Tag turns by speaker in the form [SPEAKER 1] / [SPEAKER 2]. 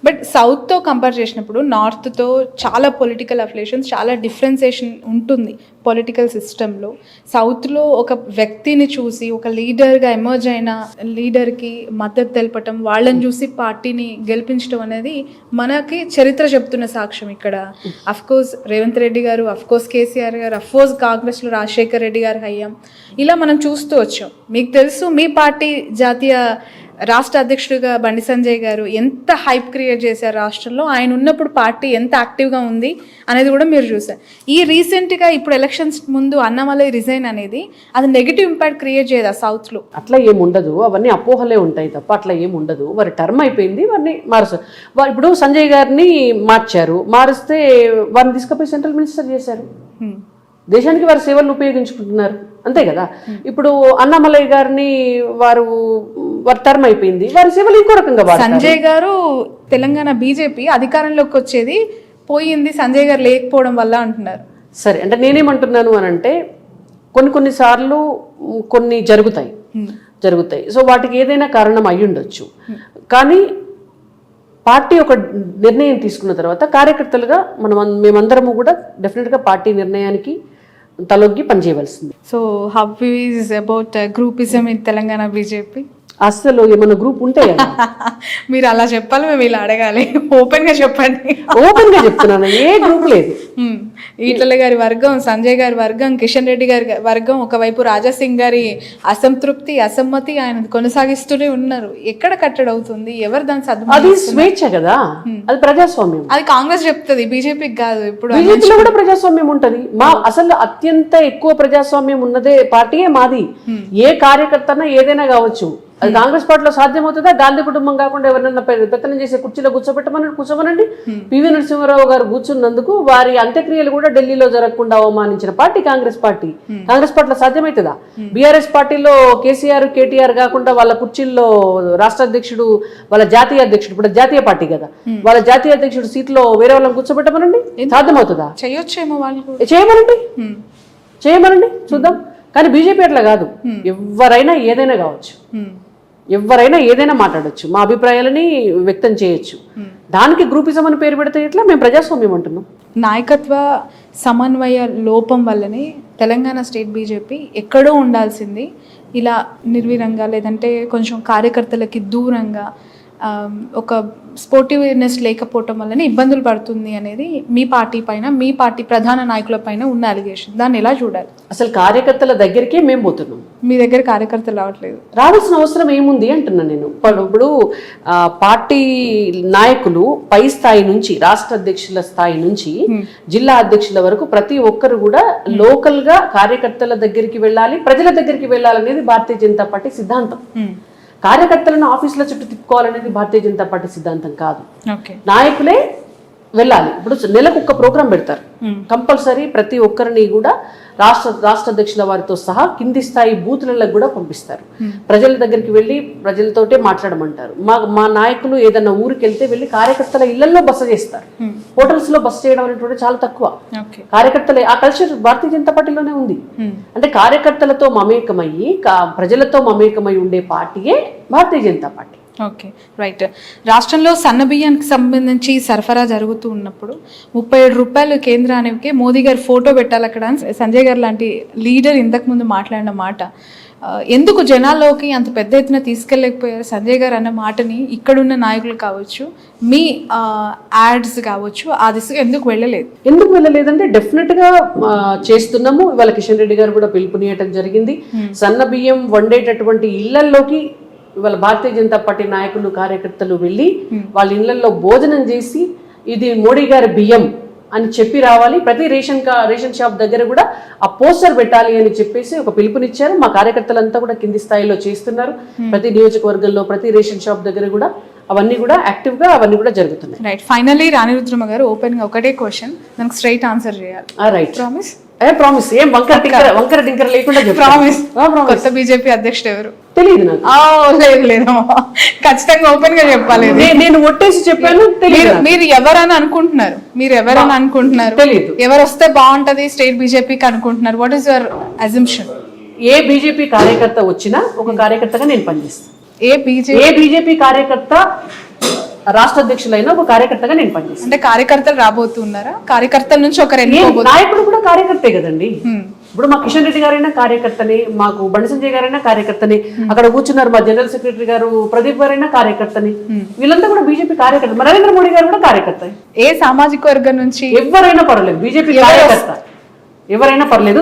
[SPEAKER 1] But సౌత్తో compare చేసినప్పుడు నార్త్తో చాలా political affiliations, చాలా డిఫరెన్సేషన్ ఉంటుంది పొలిటికల్ సిస్టంలో. సౌత్లో ఒక వ్యక్తిని చూసి ఒక లీడర్గా ఎమర్జ్ అయిన లీడర్కి మద్దతు తెలపటం, వాళ్ళని చూసి పార్టీని గెలిపించడం అనేది మనకి చరిత్ర చెప్తున్న సాక్ష్యం. ఇక్కడ అఫ్కోర్స్ రేవంత్ రెడ్డి గారు, అఫ్కోర్స్ కేసీఆర్ గారు, అఫ్కోర్స్ కాంగ్రెస్లో రాజశేఖర్ రెడ్డి గారు హయ్యాం, ఇలా మనం చూస్తూ వచ్చాం. మీకు తెలుసు మీ పార్టీ జాతీయ రాష్ట్ర అధ్యక్షుడిగా బండి సంజయ్ గారు ఎంత హైప్ క్రియేట్ చేశారు రాష్ట్రంలో. ఆయన ఉన్నప్పుడు పార్టీ ఎంత యాక్టివ్గా ఉంది అనేది కూడా మీరు చూసారు. ఈ రీసెంట్గా ఇప్పుడు ఎలక్షన్స్ ముందు అన్నమలై రిజైన్ అనేది అది నెగిటివ్ ఇంపాక్ట్ క్రియేట్ చేయదా సౌత్లో?
[SPEAKER 2] అట్లా ఏముండదు, అవన్నీ అపోహలే ఉంటాయి తప్ప అట్లా ఏముండదు. వారి టర్మ్ అయిపోయింది, వారిని మారుస్తారు. ఇప్పుడు సంజయ్ గారిని మార్చారు, మారిస్తే వారిని తీసుకుపోయి సెంట్రల్ మినిస్టర్ చేశారు. దేశానికి వారి సేవలను ఉపయోగించుకుంటున్నారు, అంతే కదా. ఇప్పుడు అన్నామలై గారిని వారి టర్మ్ అయిపోయింది, వారి సేవలు ఇంకో రకంగా.
[SPEAKER 1] సంజయ్ గారు తెలంగాణ బీజేపీ అధికారంలోకి వచ్చేది పోయింది సంజయ్ గారు లేకపోవడం వల్ల అంటున్నారు.
[SPEAKER 2] సరే, అంటే నేనేమంటున్నాను అని అంటే కొన్నిసార్లు కొన్ని జరుగుతాయి. సో వాటికి ఏదైనా కారణం అయి ఉండొచ్చు. కానీ పార్టీ ఒక నిర్ణయం తీసుకున్న తర్వాత కార్యకర్తలుగా మేమందరము కూడా డెఫినెట్గా పార్టీ నిర్ణయానికి తలొగ్గి పనిచేయవలసింది.
[SPEAKER 1] So how is about groupism in Telangana BJP?
[SPEAKER 2] అసలు ఏమైనా గ్రూప్ ఉంటే
[SPEAKER 1] మీరు అలా చెప్పాలి, మేము ఇలా అడగాలి. ఓపెన్ గా చెప్పండి.
[SPEAKER 2] ఓపెన్ గా చెప్తున్నాను, ఏ గ్రూప్ లేదు.
[SPEAKER 1] ఈటల గారి వర్గం, సంజయ్ గారి వర్గం, కిషన్ రెడ్డి గారి వర్గం, ఒకవైపు రాజాసింగ్ గారి అసంతృప్తి, అసమ్మతి ఆయన కొనసాగిస్తూనే ఉన్నారు. ఎక్కడ కట్టడి అవుతుంది? ఎవరు దాని
[SPEAKER 2] అది స్వేచ్ఛ కదా, అది ప్రజాస్వామ్యం.
[SPEAKER 1] అది కాంగ్రెస్ చెప్తుంది, బీజేపీకి కాదు. ఇప్పుడు
[SPEAKER 2] బీజేపీలో కూడా ప్రజాస్వామ్యం ఉంటది. అసలు అత్యంత ఎక్కువ ప్రజాస్వామ్యం ఉన్నదే పార్టీయే మాది. ఏ కార్యకర్తనా ఏదైనా కావచ్చు. అది కాంగ్రెస్ పార్టీలో సాధ్యమవుతుందా? గాంధీ కుటుంబం కాకుండా ఎవరైనా పెత్తనం చేసే కుర్చీలో కూర్చోమనండి. పివి నరసింహారావు గారు కూర్చున్నందుకు వారి అంత్యక్రియలు కూడా ఢిల్లీలో జరగకుండా అవమానించిన పార్టీ కాంగ్రెస్ పార్టీ. కాంగ్రెస్ పార్టీలో సాధ్యమవుతుందా? బీఆర్ఎస్ పార్టీలో కేసీఆర్, కేటీఆర్ కాకుండా వాళ్ళ కుర్చీల్లో రాష్ట్ర అధ్యక్షుడు, వాళ్ళ జాతీయ అధ్యక్షుడు, ఇప్పుడు జాతీయ పార్టీ కదా, వాళ్ళ జాతీయ అధ్యక్షుడు సీట్లో వేరే వాళ్ళని కూర్చోబెట్టమనండి. సాధ్యమవుతుందా?
[SPEAKER 1] చేయొచ్చేమో వాళ్ళు.
[SPEAKER 2] చేయమనండి చూద్దాం. కానీ బీజేపీ అట్లా కాదు. ఎవరైనా ఏదైనా కావచ్చు, ఎవరైనా ఏదైనా మాట్లాడచ్చు, మా అభిప్రాయాలని వ్యక్తం చేయొచ్చు. దానికి గ్రూపిజం అని పేరు పెడితే ఎట్లా? మేము ప్రజాస్వామ్యం అంటున్నాం.
[SPEAKER 1] నాయకత్వ సమన్వయ లోపం వల్లనే తెలంగాణ స్టేట్ బీజేపీ ఎక్కడో ఉండాల్సింది ఇలా నిర్వీరంగా, లేదంటే కొంచెం కార్యకర్తలకి దూరంగా, ఒక స్పోర్టివ్నెస్ లేకపోవటం వల్లనే ఇబ్బందులు పడుతుంది అనేది మీ పార్టీ పైన, మీ పార్టీ ప్రధాన నాయకుల పైన ఉన్న అలిగేషన్. దాన్ని ఎలా చూడాలి?
[SPEAKER 2] అసలు కార్యకర్తల దగ్గరికే మేము పోతున్నాం,
[SPEAKER 1] మీ దగ్గర కార్యకర్తలు రావట్లేదు.
[SPEAKER 2] రావాల్సిన అవసరం ఏముంది అంటున్నాను నేను. ఇప్పుడు పార్టీ నాయకులు పై స్థాయి నుంచి, రాష్ట్ర అధ్యక్షుల స్థాయి నుంచి జిల్లా అధ్యక్షుల వరకు ప్రతి ఒక్కరు కూడా లోకల్ గా కార్యకర్తల దగ్గరికి వెళ్ళాలి, ప్రజల దగ్గరికి వెళ్ళాలనేది భారతీయ జనతా పార్టీ సిద్ధాంతం. కార్యకర్తలను ఆఫీసుల చుట్టూ తిప్పుకోవాలనేది భారతీయ జనతా పార్టీ సిద్ధాంతం కాదు. నాయకులే వెళ్ళాలి. ఇప్పుడు నెలకు ఒక ప్రోగ్రాం పెడతారు, కంపల్సరీ ప్రతి ఒక్కరిని కూడా రాష్ట్ర అధ్యక్షుల వారితో సహా కింది స్థాయి బూతులకు కూడా పంపిస్తారు. ప్రజల దగ్గరికి వెళ్ళి ప్రజలతోటే మాట్లాడమంటారు. మా నాయకులు ఏదన్నా ఊరికి వెళ్తే వెళ్ళి కార్యకర్తల ఇళ్లలో బస చేస్తారు. హోటల్స్ లో బస చేయడం అనేటువంటి చాలా తక్కువ. కార్యకర్తలే ఆ కల్చర్ భారతీయ జనతా పార్టీలోనే ఉంది. అంటే కార్యకర్తలతో మమేకమయ్యి ప్రజలతో మమేకమై ఉండే పార్టీయే Bharatiya Janata party.
[SPEAKER 1] Okay, right. రాష్ట్రంలో సన్న బియ్యానికి సంబంధించి సరఫరా జరుగుతూ ఉన్నప్పుడు 37 రూపాయలు కేంద్రానికి మోదీ గారు ఫోటో పెట్టాలి అక్కడ సంజయ్ గారు లాంటి లీడర్ ఇంతకుముందు మాట్లాడిన మాట ఎందుకు జనాల్లోకి అంత పెద్ద ఎత్తున తీసుకెళ్ళలేకపోయారు? సంజయ్ గారు అన్న మాటని ఇక్కడున్న నాయకులు కావచ్చు, మీ యాడ్స్ కావచ్చు, ఆ దిశగా ఎందుకు వెళ్ళలేదంటే
[SPEAKER 2] డెఫినెట్ గా చేస్తున్నాము. ఇవాళ కిషన్ రెడ్డి గారు కూడా పిలుపునియటం జరిగింది. సన్న బియ్యం వండేటటువంటి ఇళ్లలోకి ఇవాళ భారతీయ జనతా పార్టీ నాయకులు, కార్యకర్తలు వెళ్ళి వాళ్ళ ఇళ్లలో భోజనం చేసి ఇది మోడీ గారి బియ్యం అని చెప్పి రావాలి. ప్రతి రేషన్ షాప్ దగ్గర కూడా ఆ పోస్టర్ పెట్టాలి అని చెప్పేసి ఒక పిలుపునిచ్చారు. మా కార్యకర్తలంతా కూడా కింది స్థాయిలో చేస్తున్నారు. ప్రతి నియోజకవర్గంలో, ప్రతి రేషన్ షాప్ దగ్గర కూడా అవన్నీ కూడా యాక్టివ్ గా అవన్నీ కూడా జరుగుతున్నాయి.
[SPEAKER 1] రైట్. ఫైనల్లీ రాణి రుద్రమ గారు ఓపెన్ గా ఒకటే క్వశ్చన్, దానికి స్ట్రైట్ ఆన్సర్ చేయాలి.
[SPEAKER 2] రైట్.
[SPEAKER 1] ప్రామిస్?
[SPEAKER 2] ప్రామిస్. ఏం వంకర టింకర లేకుండా
[SPEAKER 1] ప్రామిస్. కొత్త బీజేపీ అధ్యక్షుడు ఎవరు?
[SPEAKER 2] తెలియదు నాకు.
[SPEAKER 1] లేదు ఖచ్చితంగా ఓపెన్ గా చెప్పాలి.
[SPEAKER 2] నేను ఒట్టేసి చెప్పాను.
[SPEAKER 1] మీరు ఎవరని అనుకుంటున్నారు?
[SPEAKER 2] తెలియదు.
[SPEAKER 1] ఎవరు వస్తే బాగుంటది స్టేట్ బీజేపీకి అనుకుంటున్నారు? What is your assumption?
[SPEAKER 2] A BJP కార్యకర్త వచ్చినా ఒక కార్యకర్తగా నేను పనిచేస్తాను.
[SPEAKER 1] ఏ బీజేపీ
[SPEAKER 2] కార్యకర్త రాష్ట్ర అధ్యక్షులైన ఒక కార్యకర్తగా నేను పనిచేస్తాను.
[SPEAKER 1] అంటే కార్యకర్తలు రాబోతున్నారా? కార్యకర్తల నుంచి ఒకరు
[SPEAKER 2] ఏ
[SPEAKER 1] ఎన్నుకోబోతున్నారు.
[SPEAKER 2] నాయకుడు కూడా కార్యకర్తే కదండి. ఇప్పుడు మా కిషన్ రెడ్డి గారైనా కార్యకర్తనే, మాకు బండి సంజయ్ గారైనా కార్యకర్తనే, అక్కడ కూర్చున్నారు మా జనరల్ సెక్రటరీ గారు ప్రదీప్ గారైనా కార్యకర్తనే. వీళ్ళంతా కూడా బీజేపీ కార్యకర్త. నరేంద్ర మోడీ గారు కూడా కార్యకర్త.
[SPEAKER 1] ఏ సామాజిక వర్గం నుంచి
[SPEAKER 2] ఎవరైనా పర్వాలేదు, బీజేపీ కార్యకర్త ఎవరైనా పర్లేదు.